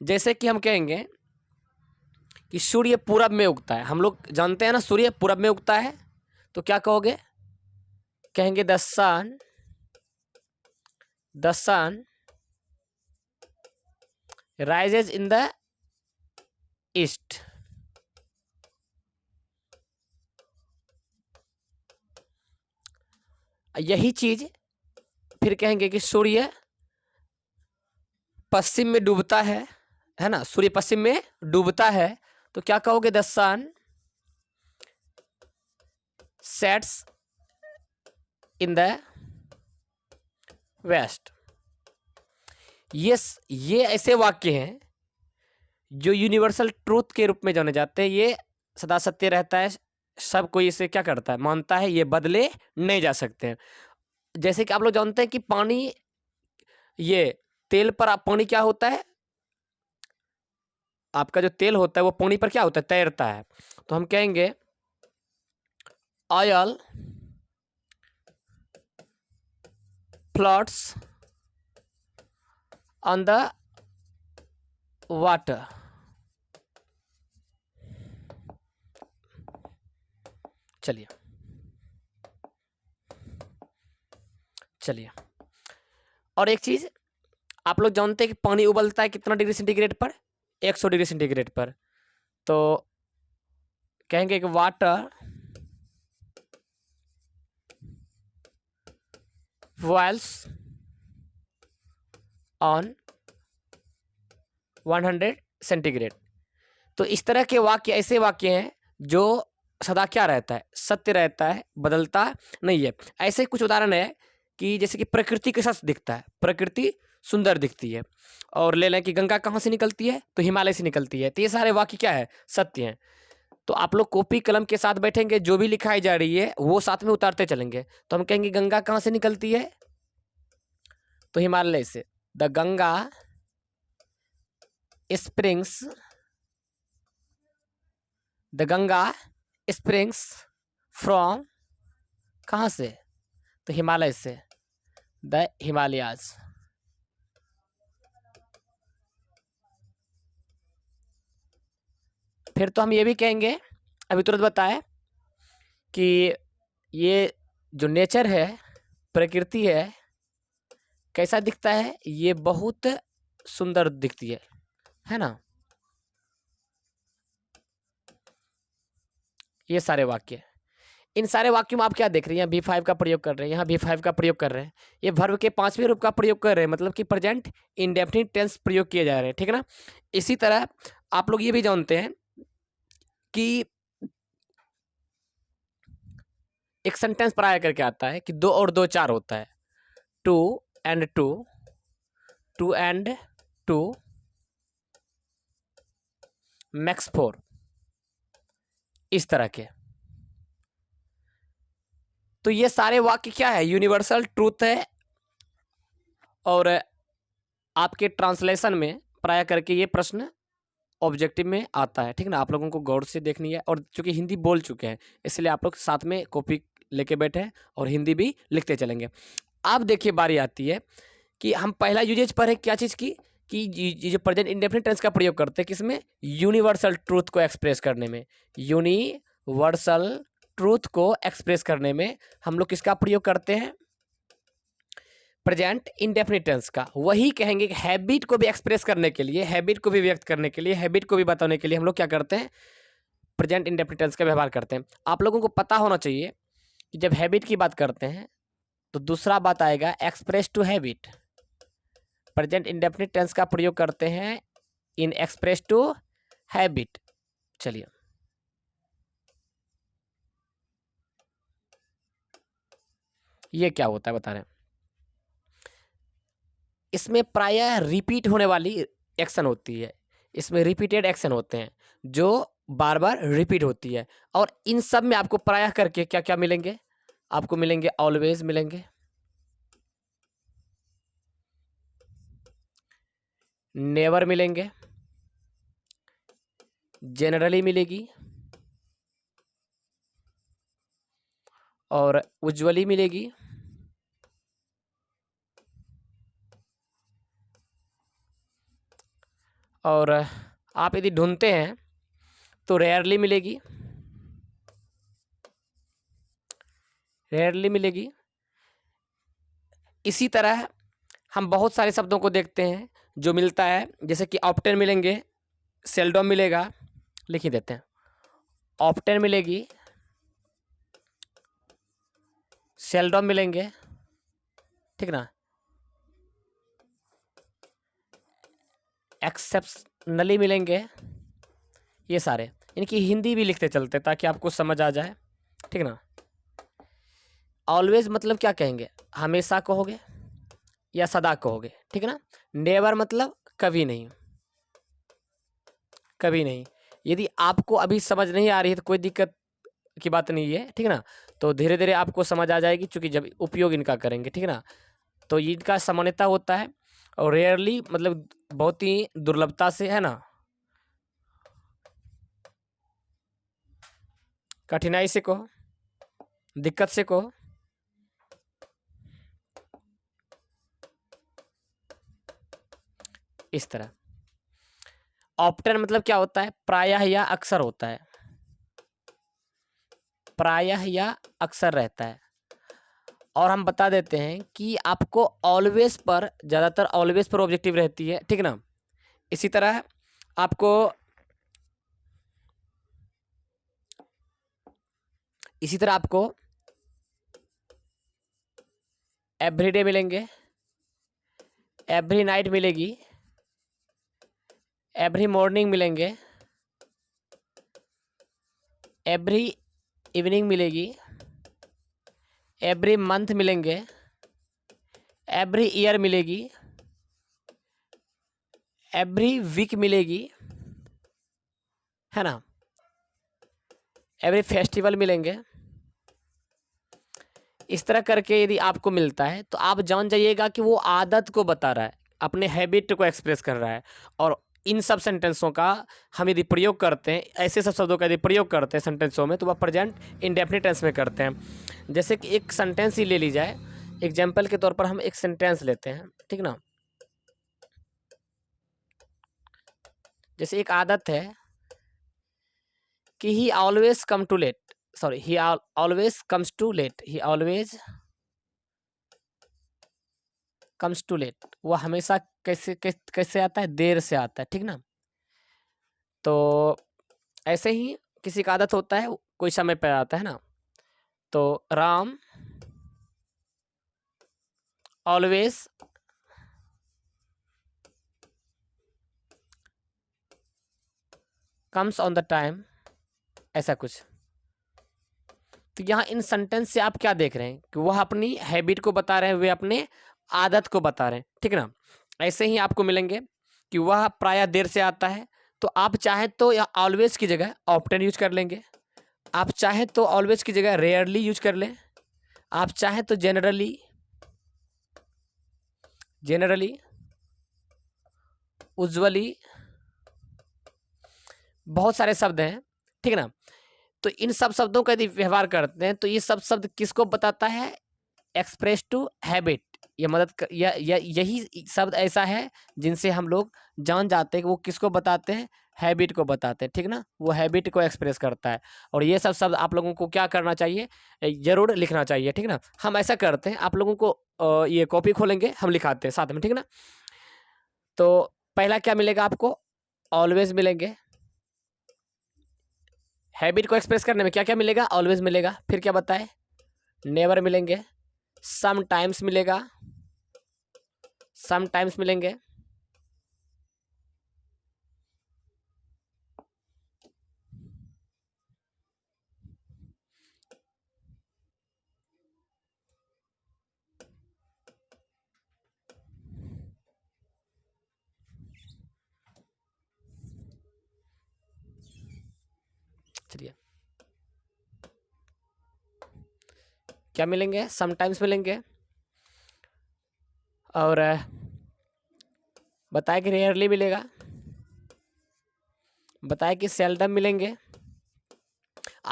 जैसे कि हम कहेंगे कि सूर्य पूरब में उगता है, हम लोग जानते हैं ना सूर्य पूरब में उगता है, तो क्या कहोगे? कहेंगे the sun rises in the east. यही चीज फिर कहेंगे कि सूर्य पश्चिम में डूबता है ना, सूर्य पश्चिम में डूबता है, तो क्या कहोगे? The sun sets in the west. ये ऐसे वाक्य हैं जो यूनिवर्सल ट्रूथ के रूप में जाने जाते हैं। ये सदा सत्य रहता है, सब कोई इसे क्या करता है? मानता है, ये बदले नहीं जा सकते हैं। जैसे कि आप लोग जानते हैं कि पानी, ये तेल पर पानी क्या होता है? आपका जो तेल होता है वो पानी पर क्या होता है? तैरता है। तो हम कहेंगे oil floats on the water. चलिए और एक चीज आप लोग जानते हैं कि पानी उबलता है कितना डिग्री सेंटीग्रेड पर? 100 डिग्री सेंटीग्रेड पर। तो कहेंगे कि वाटर बॉइल्स ऑन 100 सेंटीग्रेड। तो इस तरह के वाक्य ऐसे वाक्य हैं जो सदा क्या रहता है? सत्य रहता है, बदलता नहीं है। ऐसे कुछ उदाहरण है कि जैसे कि प्रकृति के साथ दिखता है, प्रकृति सुंदर दिखती है। और ले लें कि गंगा कहाँ से निकलती है? तो हिमालय से निकलती है। तो ये सारे वाक्य क्या है? सत्य हैं। तो आप लोग कॉपी कलम के साथ बैठेंगे, जो भी लिखाई जा रही है वो साथ में उतारते चलेंगे। तो हम कहेंगे गंगा कहाँ से निकलती है? तो हिमालय से। द गंगा स्प्रिंग्स फ्रॉम, कहाँ से? तो हिमालय से, द हिमालयाज। फिर तो हम ये भी कहेंगे, अभी तुरंत बताए, कि ये जो नेचर है, प्रकृति कैसा दिखता है? ये बहुत सुंदर दिखती है ना। ये सारे वाक्य, इन सारे वाक्यों में आप क्या देख रहे हैं? V5 का प्रयोग कर रहे हैं, यहाँ V5 का प्रयोग कर रहे हैं, ये वर्ब के 5वें रूप का प्रयोग कर रहे हैं, मतलब कि प्रेजेंट इंडेफिनिट टेंस प्रयोग किए जा रहे हैं, ठीक है ना। इसी तरह आप लोग ये भी जानते हैं कि एक सेंटेंस पढ़ाया करके आता है कि 2 और 2 4 होता है। 2 and 2, 2 and 2 makes 4, इस तरह के। तो ये सारे वाक्य क्या है? यूनिवर्सल ट्रूथ है। और आपके ट्रांसलेशन में प्राय करके ये प्रश्न ऑब्जेक्टिव में आता है, ठीक ना। आप लोगों को गौर से देखनी है, और चूंकि हिंदी बोल चुके हैं इसलिए आप लोग साथ में कॉपी लेके बैठे हैं और हिंदी भी लिखते चलेंगे। अब देखिए बारी आती है कि हम पहला यूजेज पर है क्या चीज़ की, कि ये जो प्रेजेंट इंडेफिनिट टेंस का प्रयोग करते हैं किसमें? यूनिवर्सल ट्रूथ को एक्सप्रेस करने में। यूनिवर्सल ट्रूथ को एक्सप्रेस करने में हम लोग किसका प्रयोग करते हैं? प्रेजेंट इंडेफिनिट टेंस का। वही कहेंगे कि हैबिट को भी एक्सप्रेस करने के लिए, हैबिट को भी व्यक्त करने के लिए, हैबिट को भी बताने के लिए हम लोग क्या करते हैं? प्रेजेंट इंडेफिनिट टेंस का व्यवहार करते हैं। आप लोगों को पता होना चाहिए कि जब हैबिट की बात करते हैं तो दूसरा बात आएगा express to habit. Present indefinite tense का प्रयोग करते हैं इन एक्सप्रेस टू हैबिट। चलिए ये क्या होता है बता रहे हैं। इसमें प्रायः रिपीट होने वाली एक्शन होती है, इसमें रिपीटेड एक्शन होते हैं जो बार बार रिपीट होती है। और इन सब में आपको प्रायः करके क्या क्या मिलेंगे? आपको मिलेंगे ऑलवेज मिलेंगे, नेवर मिलेंगे, जनरली मिलेगी और उज्ज्वली मिलेगी, और आप यदि ढूंढते हैं तो रेयरली मिलेगी, रेयरली मिलेगी। इसी तरह हम बहुत सारे शब्दों को देखते हैं जो मिलता है, जैसे कि ऑप्टेन मिलेंगे, सेल्डम मिलेगा, लिख ही देते हैं, ऑप्टेन मिलेगी, सेल्डम मिलेंगे, ठीक ना, एक्सेप्शनली मिलेंगे, ये सारे। इनकी हिंदी भी लिखते चलते ताकि आपको समझ आ जाए, ठीक ना। ऑलवेज मतलब क्या कहेंगे, हमेशा कहोगे या सदा कहोगे, ठीक है ना। नेवर मतलब कभी नहीं, कभी नहीं। यदि आपको अभी समझ नहीं आ रही है तो कोई दिक्कत की बात नहीं है, ठीक है ना। तो धीरे धीरे आपको समझ आ जाएगी, क्योंकि जब उपयोग इनका करेंगे, ठीक है ना। तो इनका सामान्यता होता है, और रेयरली मतलब बहुत ही दुर्लभता से, है ना, कठिनाई से कहो, दिक्कत से कहो, इस तरह। ऑप्टन मतलब क्या होता है, प्रायः या अक्सर होता है, प्रायः या अक्सर रहता है। और हम बता देते हैं कि आपको ऑलवेज पर, ज़्यादातर ऑलवेज पर ऑब्जेक्टिव रहती है, ठीक ना। इसी तरह आपको एवरीडे मिलेंगे, एवरी नाइट मिलेगी, एवरी मॉर्निंग मिलेंगे, एवरी इवनिंग मिलेगी, एवरी मंथ मिलेंगे, एवरी ईयर मिलेगी, एवरी वीक मिलेगी, है ना, एवरी फेस्टिवल मिलेंगे। इस तरह करके यदि आपको मिलता है तो आप जान जाइएगा कि वो आदत को बता रहा है, अपने हैबिट को एक्सप्रेस कर रहा है। और इन सब सेंटेंसों का हम यदि प्रयोग करते हैं, ऐसे सब शब्दों का यदि प्रयोग करते हैं सेंटेंसों में, तो वह प्रेजेंट इंडेफिनिट टेंस में करते हैं। जैसे कि एक सेंटेंस ही ले ली जाए, एग्जाम्पल के तौर पर हम एक सेंटेंस लेते हैं, ठीक ना। जैसे एक आदत है कि he always come to late, sorry, he always comes to late, he always comes to late, वह हमेशा कैसे आता है, देर से आता है, ठीक ना। तो ऐसे ही किसी का आदत होता है कोई समय पर आता है ना। तो Ram always comes on the time, ऐसा कुछ। तो यहाँ इन सेंटेंस से आप क्या देख रहे हैं कि वह अपनी हैबिट को बता रहे हैं, वे अपने आदत को बता रहे हैं, ठीक ना। ऐसे ही आपको मिलेंगे कि वह प्रायः देर से आता है, तो आप चाहे तो या ऑलवेज की जगह ऑप्टेन यूज कर लेंगे, आप चाहे तो ऑलवेज की जगह रेयरली यूज कर लें, आप चाहे तो जनरली, उज्ज्वली, बहुत सारे शब्द हैं, ठीक है ना। तो इन सब शब्दों का यदि व्यवहार करते हैं तो ये सब शब्द किसको बताता है, एक्सप्रेस टू हैबिट। ये यही शब्द ऐसा है जिनसे हम लोग जान जाते हैं कि वो किसको बताते हैं, हैबिट को बताते हैं, ठीक ना। वो हैबिट को एक्सप्रेस करता है। और ये सब शब्द आप लोगों को क्या करना चाहिए, जरूर लिखना चाहिए, ठीक ना। हम ऐसा करते हैं, आप लोगों को ये कॉपी खोलेंगे, हम लिखाते हैं साथ में, ठीक ना। तो पहला क्या मिलेगा आपको, ऑलवेज मिलेंगे, हैबिट को एक्सप्रेस करने में क्या क्या मिलेगा, ऑलवेज मिलेगा, फिर क्या बताए, नेवर मिलेंगे, समटाइम्स मिलेगा, समटाइम्स मिलेंगे, चलिए क्या मिलेंगे, समटाइम्स मिलेंगे, और बताया कि रेयरली मिलेगा, बताया कि सेल्डम मिलेंगे।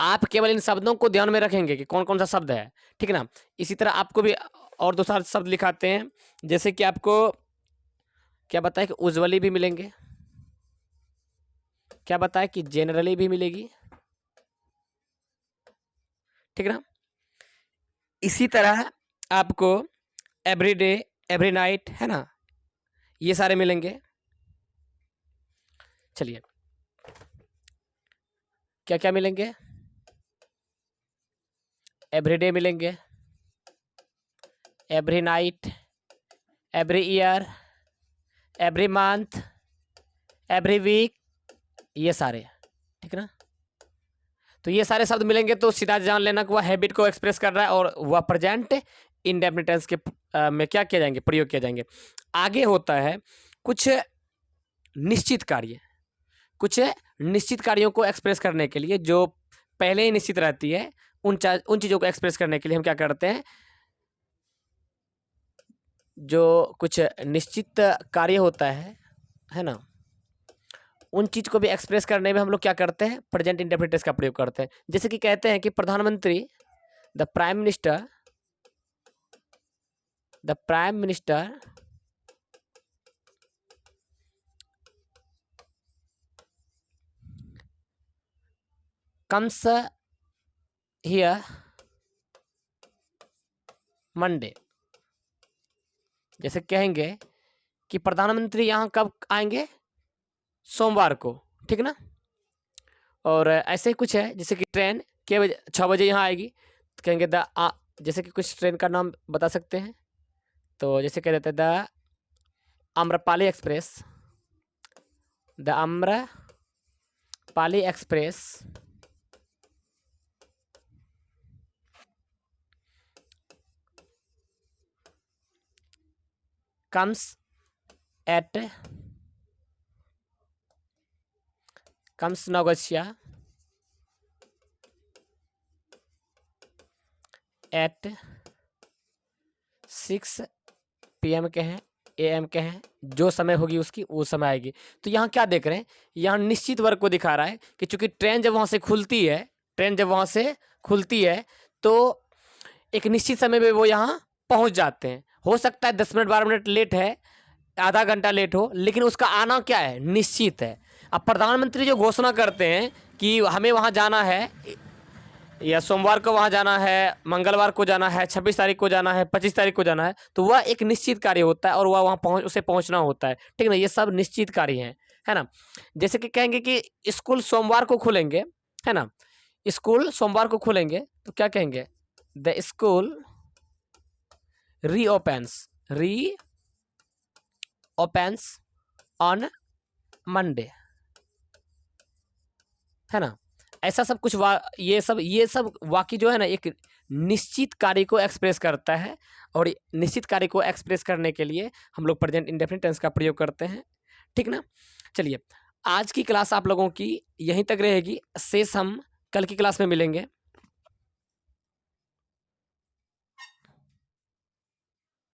आप केवल इन शब्दों को ध्यान में रखेंगे कि कौन कौन सा शब्द है, ठीक है ना। इसी तरह आपको भी और 2 शब्द लिखाते हैं, जैसे कि आपको क्या बताया कि उज्ज्वली भी मिलेंगे, क्या बताया कि जनरली भी मिलेगी, ठीक है ना। इसी तरह आपको एवरीडे, एवरी नाइट, है ना, ये सारे मिलेंगे। चलिए क्या क्या मिलेंगे, एवरीडे मिलेंगे, every night, every year, every month, every week, ये सारे, ठीक है ना। तो ये सारे शब्द मिलेंगे तो सीधा जान लेना कि वह हैबिट को एक्सप्रेस कर रहा है और वह प्रेजेंट इंडेफिनिट टेंस के में क्या किए जाएंगे, प्रयोग किए जाएंगे। आगे होता है कुछ निश्चित कार्य, कुछ निश्चित कार्यों को एक्सप्रेस करने के लिए जो पहले ही निश्चित रहती है, उन चीज़ों को एक्सप्रेस करने के लिए हम क्या करते हैं, जो कुछ निश्चित कार्य होता है ना, उन चीज को भी एक्सप्रेस करने में हम लोग क्या करते हैं, प्रेजेंट इंडेफिनिट टेंस का प्रयोग करते हैं। जैसे कि कहते हैं कि प्रधानमंत्री, the prime minister comes here Monday. जैसे कहेंगे कि प्रधानमंत्री यहाँ कब आएंगे, सोमवार को, ठीक ना। और ऐसे ही कुछ है, जैसे कि ट्रेन के बजे 6 बजे यहाँ आएगी, तो कहेंगे जैसे कि कुछ ट्रेन का नाम बता सकते हैं, तो जैसे कह देते हैं the Amrapali express, the Amrapali express comes Nagosia at 6 PM के हैं, AM के हैं, जो समय होगी उसकी वो समय आएगी। तो यहाँ क्या देख रहे हैं, यहाँ निश्चित वर्ग को दिखा रहा है कि चूंकि ट्रेन जब वहाँ से खुलती है तो एक निश्चित समय में वो यहाँ पहुँच जाते हैं। हो सकता है 10 मिनट 12 मिनट लेट है, आधा घंटा लेट हो, लेकिन उसका आना क्या है, निश्चित है। अब प्रधानमंत्री जो घोषणा करते हैं कि हमें वहाँ जाना है, या सोमवार को वहाँ जाना है, मंगलवार को जाना है, 26 तारीख को जाना है, 25 तारीख को जाना है, तो वह एक निश्चित कार्य होता है और वह वहाँ उसे पहुँचना होता है, ठीक ना। ये सब निश्चित कार्य हैं, है ना। जैसे कि कहेंगे कि स्कूल सोमवार को खुलेंगे, है ना, स्कूल सोमवार को खुलेंगे, तो क्या कहेंगे, द स्कूल रीओपन्स ऑन मंडे, है ना। ऐसा सब कुछ ये सब वाक्य जो है ना, एक निश्चित कार्य को एक्सप्रेस करता है, और निश्चित कार्य को एक्सप्रेस करने के लिए हम लोग प्रेजेंट इंडेफिनिट टेंस का प्रयोग करते हैं, ठीक ना। चलिए आज की क्लास आप लोगों की यहीं तक रहेगी, शेष हम कल की क्लास में मिलेंगे।